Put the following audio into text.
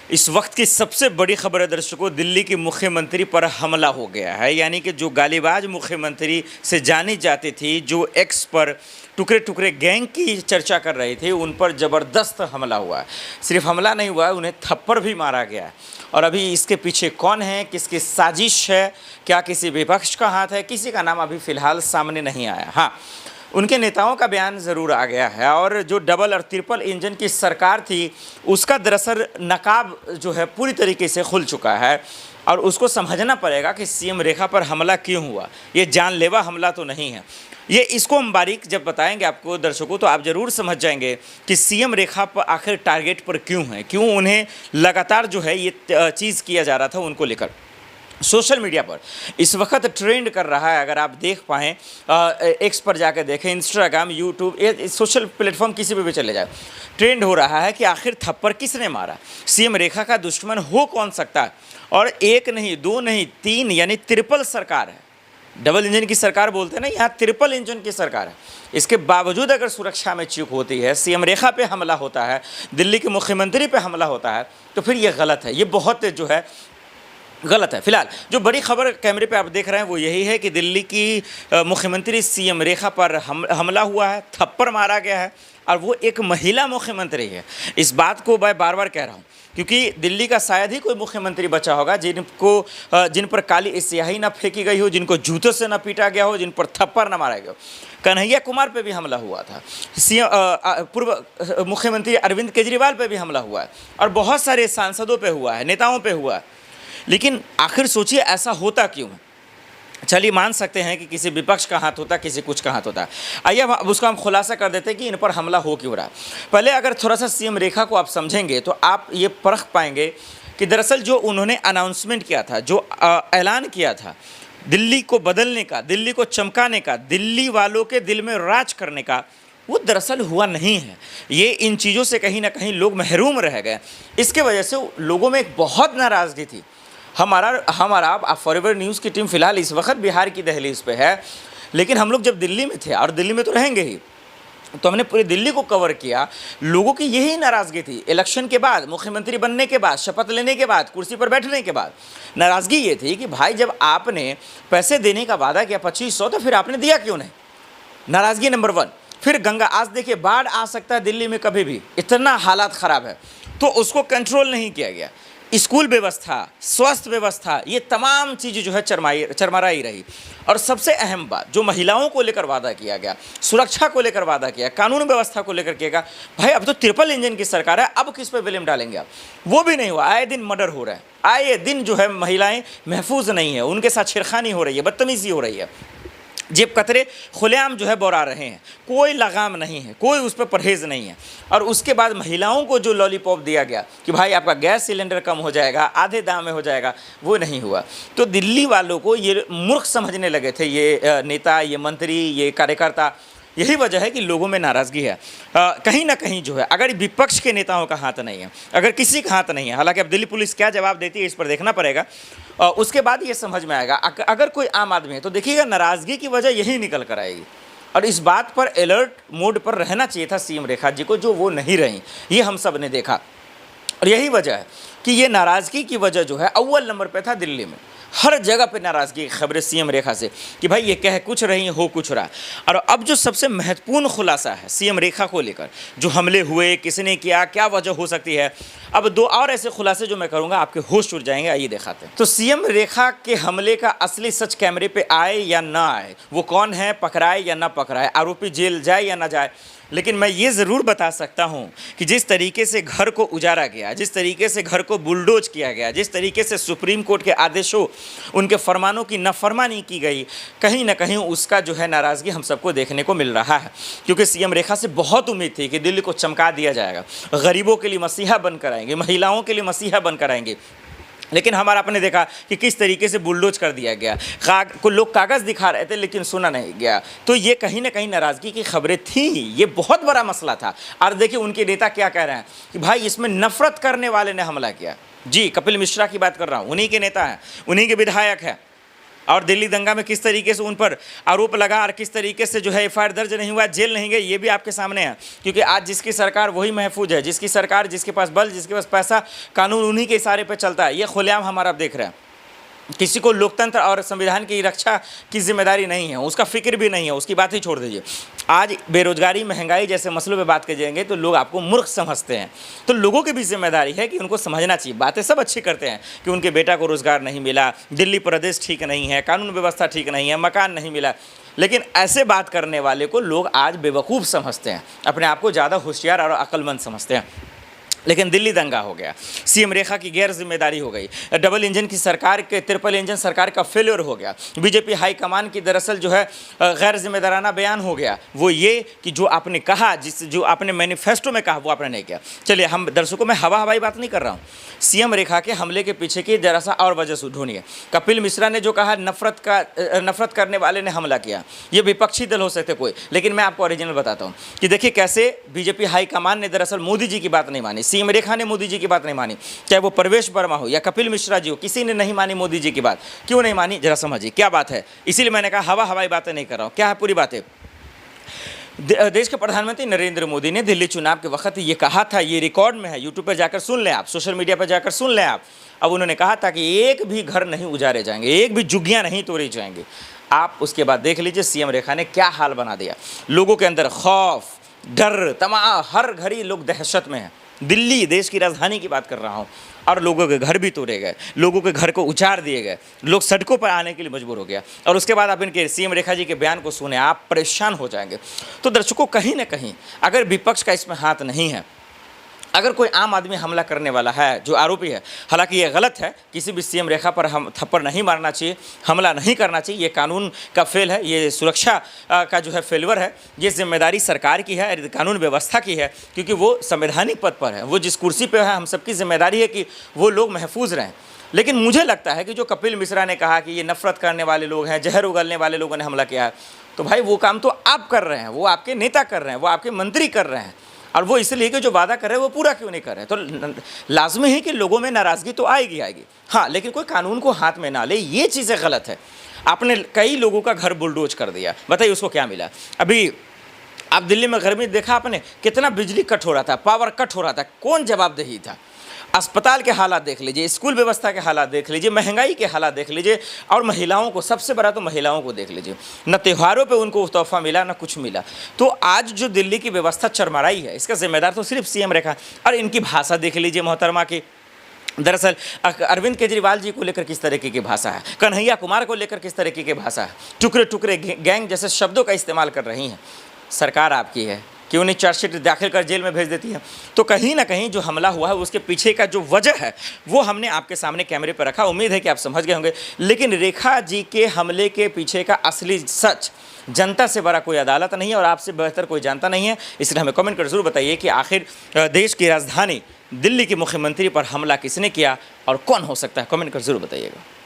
इस वक्त की सबसे बड़ी खबर है दर्शकों, दिल्ली की मुख्यमंत्री पर हमला हो गया है। यानी कि जो गालीबाज मुख्यमंत्री से जानी जाती थी, जो एक्स पर टुकड़े टुकड़े गैंग की चर्चा कर रही थी, उन पर ज़बरदस्त हमला हुआ है। सिर्फ हमला नहीं हुआ है, उन्हें थप्पड़ भी मारा गया है। और अभी इसके पीछे कौन है, किसकी साजिश है, क्या किसी विपक्ष का हाथ है, किसी का नाम अभी फ़िलहाल सामने नहीं आया। हाँ, उनके नेताओं का बयान ज़रूर आ गया है। और जो डबल और ट्रिपल इंजन की सरकार थी, उसका दरअसल नकाब जो है पूरी तरीके से खुल चुका है। और उसको समझना पड़ेगा कि सीएम रेखा पर हमला क्यों हुआ। ये जानलेवा हमला तो नहीं है। ये इसको हम बारीक जब बताएंगे आपको दर्शकों, तो आप ज़रूर समझ जाएंगे कि सीएम रेखा पर आखिर टारगेट पर क्यों है, क्यों उन्हें लगातार जो है ये चीज़ किया जा रहा था उनको लेकर। सोशल मीडिया पर इस वक्त ट्रेंड कर रहा है, अगर आप देख पाएँ, एक्स पर जाकर देखें, इंस्टाग्राम, यूट्यूब, ये सोशल प्लेटफॉर्म किसी पे भी चले जाए, ट्रेंड हो रहा है कि आखिर थप्पड़ किसने मारा, सीएम रेखा का दुश्मन हो कौन सकता है। और एक नहीं, दो नहीं, तीन यानी ट्रिपल सरकार है। डबल इंजन की सरकार बोलते हैं ना, यहाँ ट्रिपल इंजन की सरकार है। इसके बावजूद अगर सुरक्षा में चूक होती है, सीएम रेखा पे हमला होता है, दिल्ली के मुख्यमंत्री पे हमला होता है, तो फिर ये गलत है, ये बहुत जो है गलत है। फिलहाल जो बड़ी खबर कैमरे पे आप देख रहे हैं वो यही है कि दिल्ली की मुख्यमंत्री सीएम रेखा पर हमला हुआ है, थप्पड़ मारा गया है, और वो एक महिला मुख्यमंत्री है। इस बात को मैं बार बार कह रहा हूँ क्योंकि दिल्ली का शायद ही कोई मुख्यमंत्री बचा होगा जिन पर काली स्याही ना फेंकी गई हो, जिनको जूतों से ना पीटा गया हो, जिन पर थप्पड़ ना मारा गया हो। कन्हैया कुमार पे भी हमला हुआ था, पूर्व मुख्यमंत्री अरविंद केजरीवाल पे भी हमला हुआ है, और बहुत सारे सांसदों पे हुआ है, नेताओं पे हुआ है। लेकिन आखिर सोचिए ऐसा होता क्यों है। चलिए मान सकते हैं कि किसी विपक्ष का हाथ होता, किसी कुछ का हाथ होता। आइए अब उसका हम खुलासा कर देते हैं कि इन पर हमला हो क्यों रहा। पहले अगर थोड़ा सा सीएम रेखा को आप समझेंगे तो आप ये परख पाएंगे कि दरअसल जो उन्होंने अनाउंसमेंट किया था, जो ऐलान किया था दिल्ली को बदलने का, दिल्ली को चमकाने का, दिल्ली वालों के दिल में राज करने का, वो दरअसल हुआ नहीं है। ये इन चीज़ों से कहीं ना कहीं लोग महरूम रह गए। इसके वजह से लोगों में एक बहुत नाराज़गी थी। हमारा फॉरवर्ड न्यूज़ की टीम फिलहाल इस वक्त बिहार की दहलीज पे है, लेकिन हम लोग जब दिल्ली में थे, और दिल्ली में तो रहेंगे ही, तो हमने पूरी दिल्ली को कवर किया। लोगों की यही नाराज़गी थी। इलेक्शन के बाद, मुख्यमंत्री बनने के बाद, शपथ लेने के बाद, कुर्सी पर बैठने के बाद नाराज़गी ये थी कि भाई जब आपने पैसे देने का वादा किया 2500, तो फिर आपने दिया क्यों नहीं। नाराज़गी नंबर 1। फिर गंगा, आज देखिए बाढ़ आ सकता है दिल्ली में कभी भी, इतना हालात ख़राब है, तो उसको कंट्रोल नहीं किया गया। स्कूल व्यवस्था, स्वास्थ्य व्यवस्था, ये तमाम चीज़ें जो है चरमराई रही। और सबसे अहम बात, जो महिलाओं को लेकर वादा किया गया, सुरक्षा को लेकर वादा किया, कानून व्यवस्था को लेकर किया गया, भाई अब तो ट्रिपल इंजन की सरकार है, अब किस पे ब्लेम डालेंगे आप। वो भी नहीं हुआ। आए दिन मर्डर हो रहा है, आए दिन जो है महिलाएं महफूज नहीं है, उनके साथ छेड़खानी हो रही है, बदतमीजी हो रही है, जेब कतरे खुलेआम जो है बोरा रहे हैं, कोई लगाम नहीं है, कोई उस पर परहेज़ नहीं है। और उसके बाद महिलाओं को जो लॉलीपॉप दिया गया कि भाई आपका गैस सिलेंडर कम हो जाएगा, आधे दाम में हो जाएगा, वो नहीं हुआ। तो दिल्ली वालों को ये मूर्ख समझने लगे थे, ये नेता, ये मंत्री, ये कार्यकर्ता। यही वजह है कि लोगों में नाराज़गी है। कहीं ना कहीं जो है, अगर विपक्ष के नेताओं का हाथ नहीं है, अगर किसी का हाथ नहीं है, हालांकि अब दिल्ली पुलिस क्या जवाब देती है इस पर देखना पड़ेगा, उसके बाद ये समझ में आएगा। अगर कोई आम आदमी है तो देखिएगा नाराज़गी की वजह यही निकल कर आएगी। और इस बात पर अलर्ट मोड पर रहना चाहिए था सीएम रेखा जी को, जो वो नहीं रही, ये हम सब ने देखा। और यही वजह है कि ये नाराज़गी की वजह जो है अव्वल नंबर पे था दिल्ली में। हर जगह पे नाराज़गी की खबरें सीएम रेखा से कि भाई ये कह कुछ रही, हो कुछ रहा। और अब जो सबसे महत्वपूर्ण खुलासा है सीएम रेखा को लेकर, जो हमले हुए, किसने किया, क्या वजह हो सकती है, अब 2 और ऐसे खुलासे जो मैं करूँगा, आपके होश उड़ जाएंगे। आइए दिखाते हैं। तो सीएम रेखा के हमले का असली सच कैमरे पे आए या ना आए, वो कौन है, पकड़ाए या ना पकड़ाए, आरोपी जेल जाए या ना जाए, लेकिन मैं ये ज़रूर बता सकता हूँ कि जिस तरीके से घर को उजाड़ा गया, जिस तरीके से घर को बुलडोज किया गया, जिस तरीके से सुप्रीम कोर्ट के आदेशों, उनके फरमानों की नाफरमानी की गई, कहीं ना कहीं उसका जो है नाराज़गी हम सबको देखने को मिल रहा है। क्योंकि सीएम रेखा से बहुत उम्मीद थी कि दिल्ली को चमका दिया जाएगा, गरीबों के लिए मसीहा बनकर आएंगे, महिलाओं के लिए मसीहा बनकर आएंगे। लेकिन हमारा आपने देखा कि किस तरीके से बुलडोज कर दिया गया। को लोग कागज़ दिखा रहे थे लेकिन सुना नहीं गया। तो ये कहीं ना कहीं नाराज़गी की खबरें थी, ये बहुत बड़ा मसला था। और देखिए उनके नेता क्या कह रहे हैं कि भाई इसमें नफ़रत करने वाले ने हमला किया। जी, कपिल मिश्रा की बात कर रहा हूँ, उन्हीं के नेता हैं, उन्हीं के विधायक हैं। और दिल्ली दंगा में किस तरीके से उन पर आरोप लगा और किस तरीके से जो है एफआईआर दर्ज नहीं हुआ, जेल नहीं गए, ये भी आपके सामने है। क्योंकि आज जिसकी सरकार वही महफूज है, जिसकी सरकार, जिसके पास बल, जिसके पास पैसा, कानून उन्हीं के इशारे पर चलता है। ये खुलेआम हमारा आप देख रहे हैं। किसी को लोकतंत्र और संविधान की रक्षा की जिम्मेदारी नहीं है, उसका फिक्र भी नहीं है, उसकी बात ही छोड़ दीजिए। आज बेरोजगारी, महंगाई जैसे मसलों पे बात करेंगे तो लोग आपको मूर्ख समझते हैं। तो लोगों की भी जिम्मेदारी है कि उनको समझना चाहिए। बातें सब अच्छी करते हैं कि उनके बेटा को रोजगार नहीं मिला, दिल्ली प्रदेश ठीक नहीं है, कानून व्यवस्था ठीक नहीं है, मकान नहीं मिला, लेकिन ऐसे बात करने वाले को लोग आज बेवकूफ़ समझते हैं, अपने आप को ज़्यादा होशियार और अक्लमंद समझते हैं। लेकिन दिल्ली दंगा हो गया, सीएम रेखा की गैर जिम्मेदारी हो गई, डबल इंजन की सरकार के, ट्रिपल इंजन सरकार का फेलियर हो गया, बीजेपी हाईकमान की दरअसल जो है गैर जिम्मेदाराना बयान हो गया। वो ये कि जो आपने कहा, जो आपने मैनिफेस्टो में कहा, वो आपने नहीं किया। चलिए, हम दर्शकों में हवाई बात नहीं कर रहा हूँ, सीएम रेखा के हमले के पीछे की जरा सा और वजह ढूंढिए। कपिल मिश्रा ने जो कहा नफरत करने वाले ने हमला किया, ये विपक्षी दल हो सकते कोई, लेकिन मैं आपको ओरिजिनल बताता हूँ कि देखिए कैसे बीजेपी हाईकमान ने दरअसल मोदी जी की बात नहीं मानी, सीएम रेखा ने मोदी जी की बात नहीं मानी, चाहे वो प्रवेश वर्मा हो या कपिल मिश्रा जी हो, किसी ने नहीं मानी मोदी जी की बात। क्यों नहीं मानी, जरा समझिए क्या बात है। इसीलिए मैंने कहा हवाई बातें नहीं कर रहा हूँ। क्या है पूरी बातें? देश के प्रधानमंत्री नरेंद्र मोदी ने दिल्ली चुनाव के वक्त ये कहा था, ये रिकॉर्ड में है, यूट्यूब पर जाकर सुन लें आप, सोशल मीडिया पर जाकर सुन लें आप। अब उन्होंने कहा था कि एक भी घर नहीं उजारे जाएंगे, एक भी झुग्गियां नहीं तोड़ी जाएंगी। आप उसके बाद देख लीजिए सीएम रेखा ने क्या हाल बना दिया। लोगों के अंदर खौफ, डर, तमाम, हर घड़ी लोग दहशत में हैं। दिल्ली देश की राजधानी की बात कर रहा हूँ, और लोगों के घर भी तोड़े गए, लोगों के घर को उजाड़ दिए गए, लोग सड़कों पर आने के लिए मजबूर हो गया। और उसके बाद आप इनके सीएम रेखा जी के बयान को सुने, आप परेशान हो जाएंगे। तो दर्शकों, कहीं ना कहीं अगर विपक्ष का इसमें हाथ नहीं है, अगर कोई आम आदमी हमला करने वाला है, जो आरोपी है, हालांकि ये गलत है, किसी भी सीएम रेखा पर हम थप्पड़ नहीं मारना चाहिए, हमला नहीं करना चाहिए, ये कानून का फेल है, ये सुरक्षा का जो है फेलवर है, ये जिम्मेदारी सरकार की है, कानून व्यवस्था की है, क्योंकि वो संवैधानिक पद पर है, वो जिस कुर्सी पर है, हम सबकी जिम्मेदारी है कि वो लोग महफूज रहें। लेकिन मुझे लगता है कि जो कपिल मिश्रा ने कहा कि ये नफरत करने वाले लोग हैं, जहर उगलने वाले लोगों ने हमला किया है, तो भाई वो काम तो आप कर रहे हैं, वो आपके नेता कर रहे हैं, वो आपके मंत्री कर रहे हैं, और वो इसलिए कि जो वादा कर रहे हैं वो पूरा क्यों नहीं कर रहे। तो लाजमी है कि लोगों में नाराज़गी तो आएगी। हाँ, लेकिन कोई कानून को हाथ में ना ले, ये चीज़ें गलत है। आपने कई लोगों का घर बुलडोज कर दिया, बताइए उसको क्या मिला। अभी आप दिल्ली में गर्मी देखा आपने, कितना बिजली कट हो रहा था, पावर कट हो रहा था, कौन जवाबदेही था। अस्पताल के हालात देख लीजिए, स्कूल व्यवस्था के हालात देख लीजिए, महंगाई के हालात देख लीजिए, और महिलाओं को, सबसे बड़ा तो महिलाओं को देख लीजिए, न त्योहारों पे उनको तोहफा मिला, न कुछ मिला। तो आज जो दिल्ली की व्यवस्था चरमराई है, इसका जिम्मेदार तो सिर्फ सीएम रेखा। और इनकी भाषा देख लीजिए मोहतरमा की, दरअसल अरविंद केजरीवाल जी को लेकर किस तरीके की भाषा है, कन्हैया कुमार को लेकर किस तरीके की भाषा है, टुकड़े टुकड़े गैंग जैसे शब्दों का इस्तेमाल कर रही हैं। सरकार आपकी है, क्यों नहीं चार्जशीट दाखिल कर जेल में भेज देती है। तो कहीं ना कहीं जो हमला हुआ है उसके पीछे का जो वजह है वो हमने आपके सामने कैमरे पर रखा, उम्मीद है कि आप समझ गए होंगे। लेकिन रेखा जी के हमले के पीछे का असली सच जनता से बड़ा कोई अदालत नहीं है और आपसे बेहतर कोई जानता नहीं है। इसलिए हमें कमेंट कर ज़रूर बताइए कि आखिर देश की राजधानी दिल्ली के मुख्यमंत्री पर हमला किसने किया और कौन हो सकता है, कमेंट कर ज़रूर बताइएगा।